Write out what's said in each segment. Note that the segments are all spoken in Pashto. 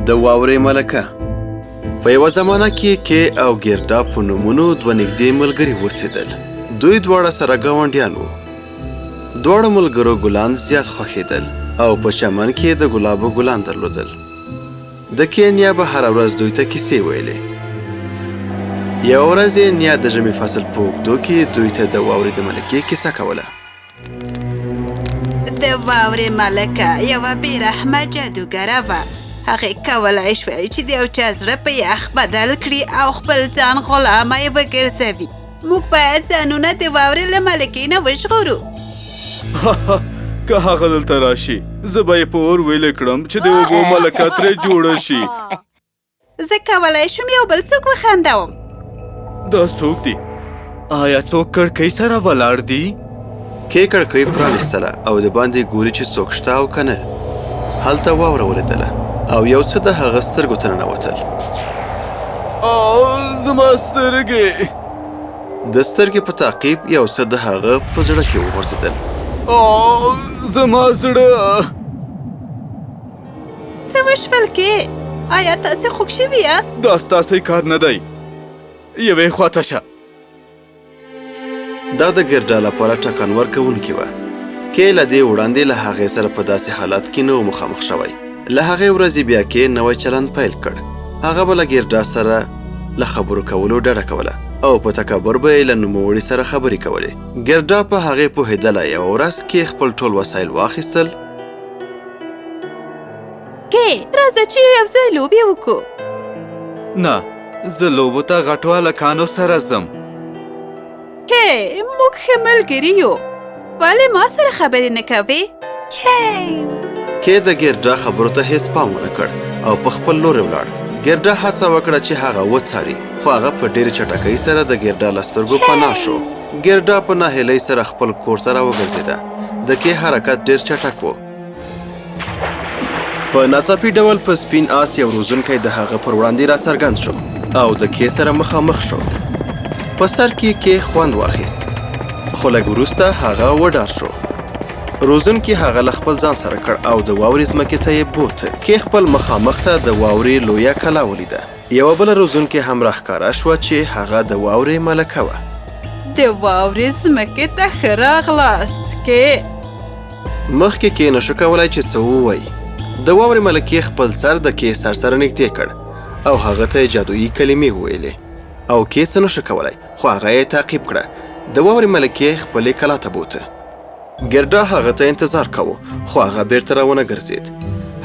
د واورې ملکه. په یوه زمانه کې او ګردا په نومونو دوه نږدې ملګري اوسېدل. دوی دواړه سره ګاونډیان وو. دواړو ملګرو ګلان زیات خوښېدل او په چمن کې د ګلابو ګلان درلودل. د کې نیا به هره ورځ دوی ته کیسې ویلې. یوه ورځ یې نیا د ژمي فصل په اوږدو کې دوی ته د واورې د ملکې کیسه کوله. د واورې ملکه یوه بېرحمه جادوګره وه. هغې کولی شوی چې د یو چا زړه په یخ بدل کړي او خپل ځان غلامه یې وګرځوي. موږ باید ځانونه د واورې له ملکې نه وژغورو. که هغه دلته راشي زه به یې په اور ویلې کړم چې د اوبو ملکه ترې جوړه شي. زه کولی شم یو بل څوک وخندوم. دا څوک دی؟ آیا څوک کړکۍ سره ولاړ دی؟ کې کړکۍ پرانیستله او د باندې ګوري چې څوک شته او که نه. هلته واوره ولیدله او یو څه د هغه سترګو ته ننوتل. زما سترګې! د سترګې په تعقیب یو څه د هغه په زړه کې وغورځېدل. زما زړه! څه وشول کې؟ آیا تاسې خوږ شوي یاست؟ دا ستاسې کار نه دی. یوې خواته شه. دا د ګردا لپاره ټکان ورکوونکې وه. کې له دې وړاندې له هغې سره په داسې حالت کې نه و مخامخ شوی. له هغې ورځې بیا کې نوی چلند پیل کړ. هغه به له ګردا سره له خبرو کولو ډډه کوله او په تکبر به یې له نوموړي سره خبرې کولې. ګردا په هغې پوهېدله. یوه ورځ کې خپل ټول وسایل واخیستل. کې راځه چې یو ځای لوبې وکړو. نه، زه لوبو ته غټو هلکانو سره ځم. کې موږ ښه ملګري یو. ولې ما سره خبرې نه کوې؟ کې د ګردا خبرو ته هیڅ پام ونه کړ او په خپل لورې ولاړ. ګردا هڅه وکړه چې هغه وڅاري، خو هغه په ډېرې چټکۍ سره د ګردا له سترګو پناه شو. ګردا په ناهیلۍ سره خپل کور ته راوګرځېده. د کې حرکت ډېر چټک و. په ناڅاپي ډول په سپین آس یو روزونکی د هغه پر وړاندې راڅرګند شو او د کې سره مخامخ شو. په سر کې خوند واخیست، خو لږ وروسته هغه وډار شو. روزونکي هغه له خپل ځان سره کړ او د واورې ځمکې ته یې بوته. کې خپل مخامخ ته د واورې لویه کلا ولیده. یوه بله روزونکې هم راښکاره شوه چې هغه د واورې ملکه وه. د واورې ځمکې ته ښه راغلاست. کې مخکې کې نشو کولی چې څه ووایي. د واورې ملکې خپل سر د کې سر سره نږدې کړ او هغه ته یې جادویي کلمې وویلې او کې څه نشو کولی، خو هغه یې تعقیب کړه. د واورې ملکې خپلې کلا ته بوته. ګردا هغه ته انتظار کوو، خو هغه بیرته راونه ګرځېد.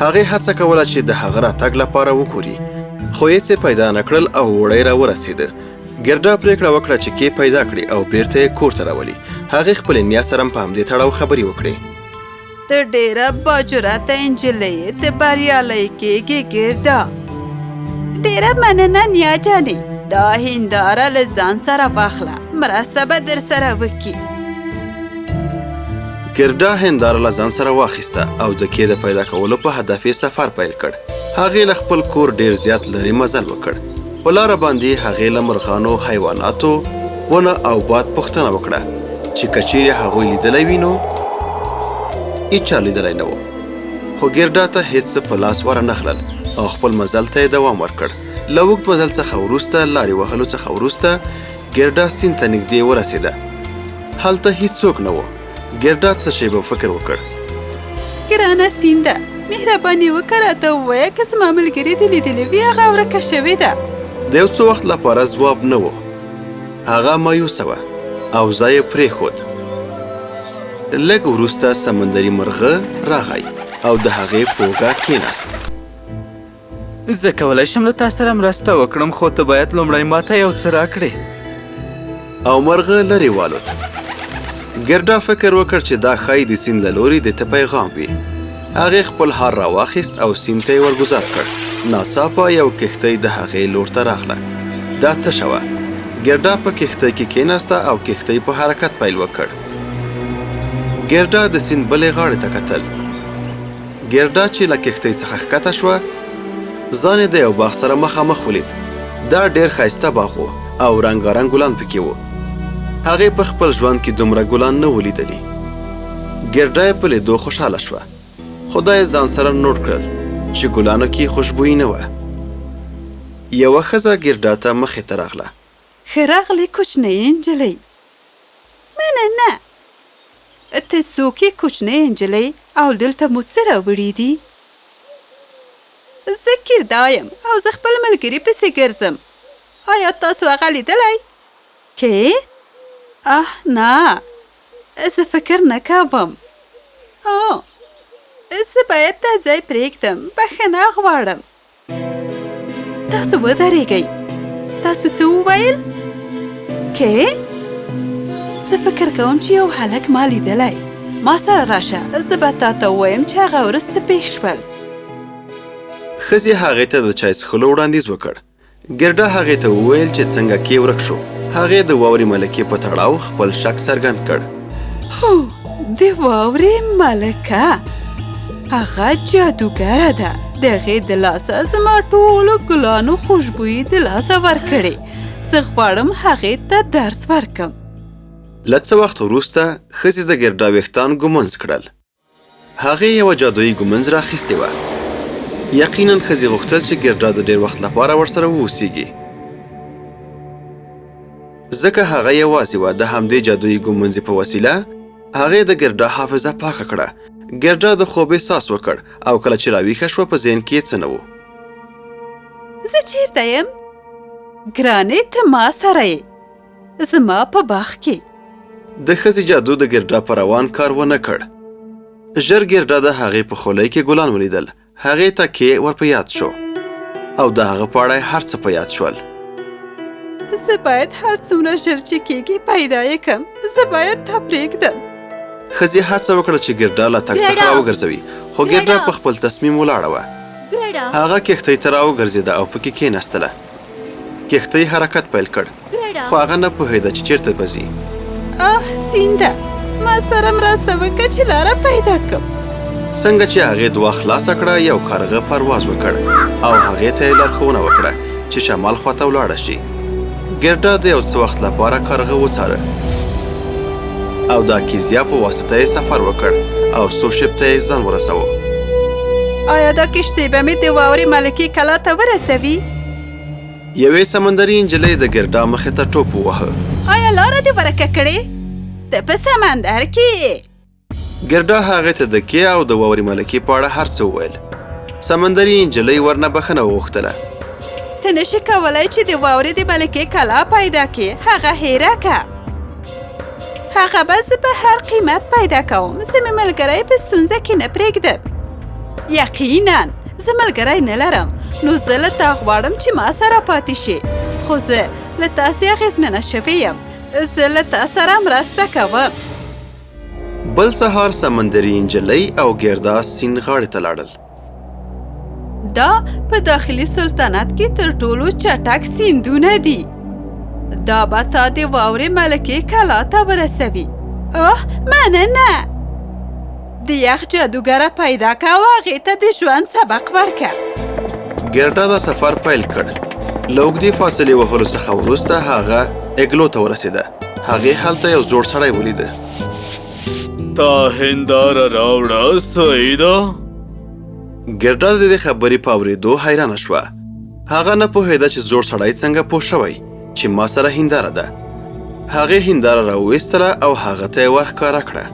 هغې هڅه کوله چې د هغه راتګ لپاره وګوري، خو هیڅ یې پیدا نه کړل او وړی راورسېده. ګردا پرېکړه وکړه چې کې پیدا کړي او بیرته یې کور ته راولي. هغې خپلې نیا سره په همدې تړاو خبرې وکړې. ته ډېره باجراته نجلۍ یې، ته بریالی کېږې ګردا. ډېره مننه نیا جانې. دا هنداره له ځان سره واخله، مرسته به در سره وکړي. ګردا هنداره له ځان سره واخیسته او د کې د پیدا کولو په هدف یې سفر پیل کړ. هغې له خپل کور ډېر زیات لرې مزل وکړ. په لاره باندې هغې له مرغانو، حیواناتو، ونه او باد پوښتنه وکړه چې که چیرې هغوی لیدلی وي نو هیچا لیدلی نه و. خو ګردا ته هیڅ څه په لاس ورنغلل او خپل مزل ته یې دوام ورکړ. له اوږد مزل څخه وروسته، لارې وهلو څخه وروسته، ګردا سیند ته نږدې ورسېده. هلته هیڅوک نه و. ګردا څه شیبه فکر وکړ. ګرانه سینده، مهرباني وکړه راته ووایه که زما ملګري دې لیدلې وي هغه ورکه شوې ده. د یو څه وخت لپاره ځواب نه و. هغه مایوسه وه او ځای یې پرېښود. لږ وروسته سمندري مرغه راغی او د هغې په اوږه کېناست. زه کولی شم له تا سره مرسته وکړم، خو ته باید لومړی ماته یو څه راکړې. او مرغه لرې والوت. ګردا فکر وکړ چې دا ښایي د سیند له لورې د ته پیغام وي. هغې خپل هار راواخیست او سیند ته یې ورګزار کړ. ناڅاپه یو کښتۍ د هغې لور ته راغله. دا تشه وه. ګردا په کښتۍ کې کېناسته او کښتۍ په حرکت پیل وکړ. ګردا د سیند بلې غاړې ته کتل. ګردا چې له کښتۍ څخه ښکته شوه، ځان یې د یو باغ سره مخامخ ولید. دا ډېر ښایسته باغ و او رنګارنګ ګلان پکې وو. هغې په خپل ژوند کې دومره ګلان نه ولیدلي. ګردا یې په لیدو خوشحاله شوه. خو دا یې ځان سره نوټ کړل چې ګلانو کې خوشبويي نه وه. یوه ښځه ګردا ته مخې ته راغله. ښه راغلې کوچنۍ نجلۍ. مننه. ته څوک یې کوچنۍ نجلۍ او دلته مو څه راوړي دي؟ زه ګردا یم او زه خپل ملګري پسې ګرځم. آیا تاسو هغه لیدلی؟ کې؟ نه، زه فکر نه کوم. زه باید دا ځای پرېږدم. بښنه غواړم. تاسو ودرېږئ. تاسو څه وویل؟ کې؟ زه فکر کوم چې یو هلک ما لیدلی. ما سره راشه. زه به تا ته ووایم چې هغه ورځ څه پېښ شول. ښځې هغې ته د چای څښلو وړاندیز وکړ. ګردا هغې ته وویل چې څنګه کې ورک شو. هغې د واورې ملکې په تړاو خپل شک څرګند کړ. هو، د واورې ملکه. هغه جادوګره ده. د هغې د لاسه زما ټولو ګلانو خوشبويي د لاسه ورکړې. زه غواړم هغې ته درس ورکم. له څه وخت وروسته ښځې د ګردا ویښتان ږمنځ کړل. هغې یوه جادویي ږمنځ راخیستې وه. یقیناً ښځې غوښتل چې ګردا د ډېر وخت لپاره ورسره واوسیږي. ځکه هغه یوازې وه. د همدې جادویي ږمنځې په وسیله هغې د ګردا حافظه پاکه کړه. ګردا د خوب احساس وکړ او کله چې راویښه شوه په ذهن کې یې څه نه و. زه چیرته یم؟ ګرانې، ته ما سره یې. زما په باغ کې. د ښځې جادو د ګردا په روان کار ونه کړ. ژر ګردا د هغې په خولۍ کې ګلان ولیدل. هغې ته کې ور په یاد شو او د هغه په اړه هر څه په یاد شول. زه باید هر څومره ژر چې کېږي پیدا یې کړم. زه باید تا پرېږدم. ښځې هڅه وکړه چې ګردا له تګ څخه راوګرځوي، خو ګردا په خپل تصمیم ولاړه وه. هغه کښتۍ ته راوګرځېده او پکې کېناستله. کښتۍ حرکت پیل کړ، خو هغه نه پوهېده چې چیرته به ځي. سینده، ما سره مرسته وکړه چې لاره پیدا کړم. څنګه چې هغې دوه خلاصه کړه، یو کارغه پرواز وکړ او هغې ته یې لارښوونه وکړه چې شمال خواته ولاړه شي. ګردا د یو څه وخت لپاره کارغه وڅاره او د اکیزیا په واسطه یې سفر وکړ او سوشپ ته یې ځان ورسوه. آیا دا کښتۍ به مې د واورې ملکې کلا ته ورسوي؟ یوې سمندري نجلۍ د ګردا مخې ته ټوپ ووهه. آیا لاره دې ورکه کړې؟ ته په سمندر کې یې. ګردا هغې ته د کې او د واورې ملکې په اړه هر څه وویل. سمندري نجلۍ ورنه بښنه وغوښتله. ته نشي کولی چې د واورې د ملکې کلا پیدا کړې. هغه هیره که. هغه به زه په هر قیمت پیدا کوم. زه مې ملګری په ستونزه کې نه پرېږدم. یقینا زه ملګری نه لرم، نو زه له تا غواړم چې ما سره پاتې شي. خو زه له تاسې اغېزمنه شوې یم. زه له تا سره مرسته کوم. بل سهار سمندري نجلۍ او ګردا سیند غاړې ته لاړل. دا په داخلي سلطنت کې تر ټولو چټک سیندونه دي. دا به تا د واورې ملکې کلا ته ورسوي. مننه. د یخ جادوګره پیدا که او هغې ته د ژوند سبق ورکه. ګردا دا سفر پیل کړ. له اوږدې فاصلې وهلو څخه وروسته هغه اګلو ته ورسېده. هغې هلته یو زوړ سړی ولیده. تا هنداره راوړه، صحیح ده؟ ګردا د دې خبرې په اورېدو حیرانه شوه. هغه نه پوهېده چې زوړ سړی څنګه پوه شوی چې ما سره هنداره ده. هغې هنداره راوویستله او هغه ته یې ورښکاره کړه.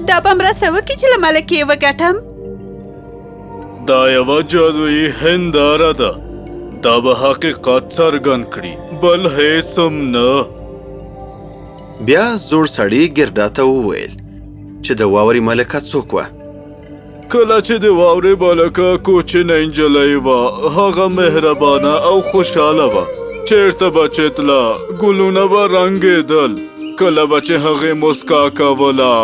دا به مرسته وکړي چې له ملکې وګټم. دا یوه جادویي هنداره ده. دا به حقیقت څرګند کړي، بل هیڅ هم نه. بیا زوړ سړي ګردا ته وویل چې د واورې ملکه څوک وه. کله چې د واورې ملکه کوچنۍ نجلۍ وه، هغه مهربانه او خوشحاله وه. چیرته به چې تله، ګلونه به رنګېدل. کله به چې هغې مسکا کوله،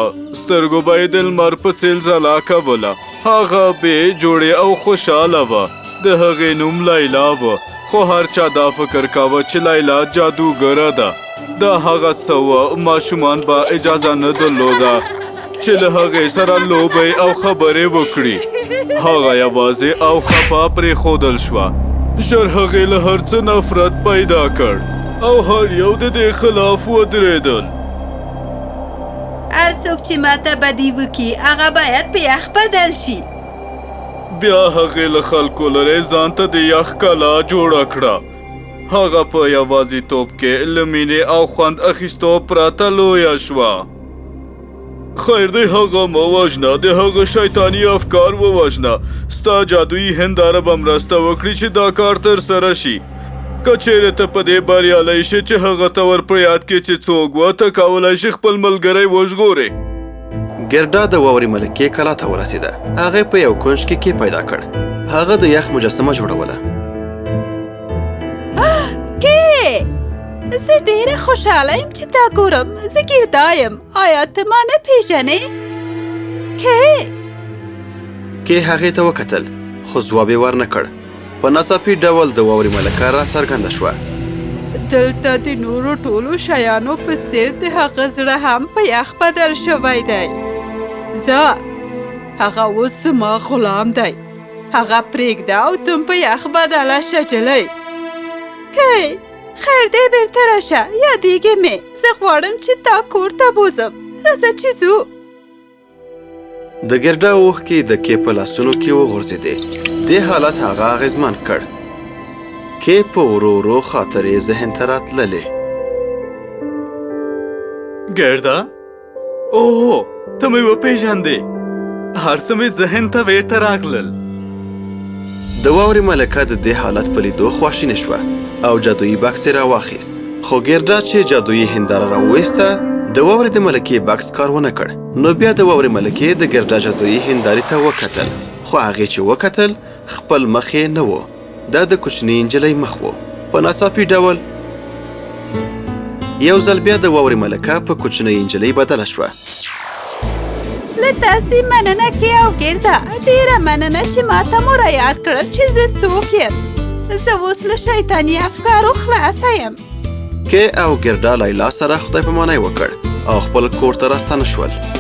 سترګو به یې د لمر په څېر ځلا کوله. هغه بې جوړې او خوشحاله وه. د هغې نوم لیلا وه، خو هر چا دا فکر کاوه چې لیلا جادوګره ده. دا هغه څه وه، ماشومان به اجازه نه درلوده چې له هغې سره لوبې او خبرې وکړي. هغه یوازې او خفه پرېښودل شوه. ژر هغې له هر څه نفرت پیدا کړ او هر یو د دې خلاف ودرېدل. هر څوک چې ماته بدي وکړي، هغه باید په یخ بدل شي. بیا هغې له خلکو لرې ځان ته د یخ کلا جوړه کړه. هغه په یوازیتوب کې له مینې او خوند اخیستو پرته لویه شوه. خیر دی هغه مه وژنه، د هغه شیطاني افکار ووژنه. ستا جادویي هنداره به مرسته وکړي چې دا کار ترسره شي. که چیرې ته په دې بریالی شې چې هغه ته ور په یاد کړې چې څوک وه، ته کولی شي خپل ملګری وژغورې. ګردا د واورې ملکې کلا ته ورسېده. هغې په یو کونج کې پیدا کړ. هغه د یخ مجسمه جوړوله. زه ډېره خوشحاله یم چې تا ګورم. زه ګردا یم. آیا ته ما نه پیژنې؟ کې هغې ته وکتل خو ځواب یې ورنه کړ. په ناڅاپي ډول د واورې ملکه راڅرګنده شوه. دلته د نورو ټولو شیانو په څېر د هغه زړه هم په یخ بدل شوی دی. هغه اوس زما غلام دی. هغه پرېږده او تم په یخ بدله شه جلۍ. خیر دی بیرته راشه. یادېږې مې. زه غواړم چې تا کور ته بوزم. راځه چې ځو. د ګردا اوښکې د کې په لاسونو کې وغورځېدې. دې حالت هغه اغېزمن کړ. کې په ورو ورو خاطرې ذهن ته راتللې. ګردا، اوه ته مې وپېژندې. هر څه مې ذهن ته بیرته راغلل. د واورې ملکه د دې حالت په لیدو خواشینه شوه او جادویي بکس یې راواخیست. خو ګردا چې جادویي هنداره راوویسته، د واورې د ملکې بکس کار ونه کړ. نو بیا د واورې ملکې د ګردا جادویي هندارې ته وکتل. خو هغې چې وکتل خپل مخ یې نه و. دا د کوچنۍ نجلۍ مخ و. په ناڅاپي ډول یو ځل بیا د واورې ملکه په کوچنۍ نجلۍ بدله شوه. له تاسې مننه کې او ګردا. ډېره مننه چې ما ته مو رایاد کړل چې زه څوک یم. زه اوس له شیطاني افکارو خلاصه یم. کې او ګردا لیلا سره خدای پامانۍ وکړ او خپل کور ته راستانه شول.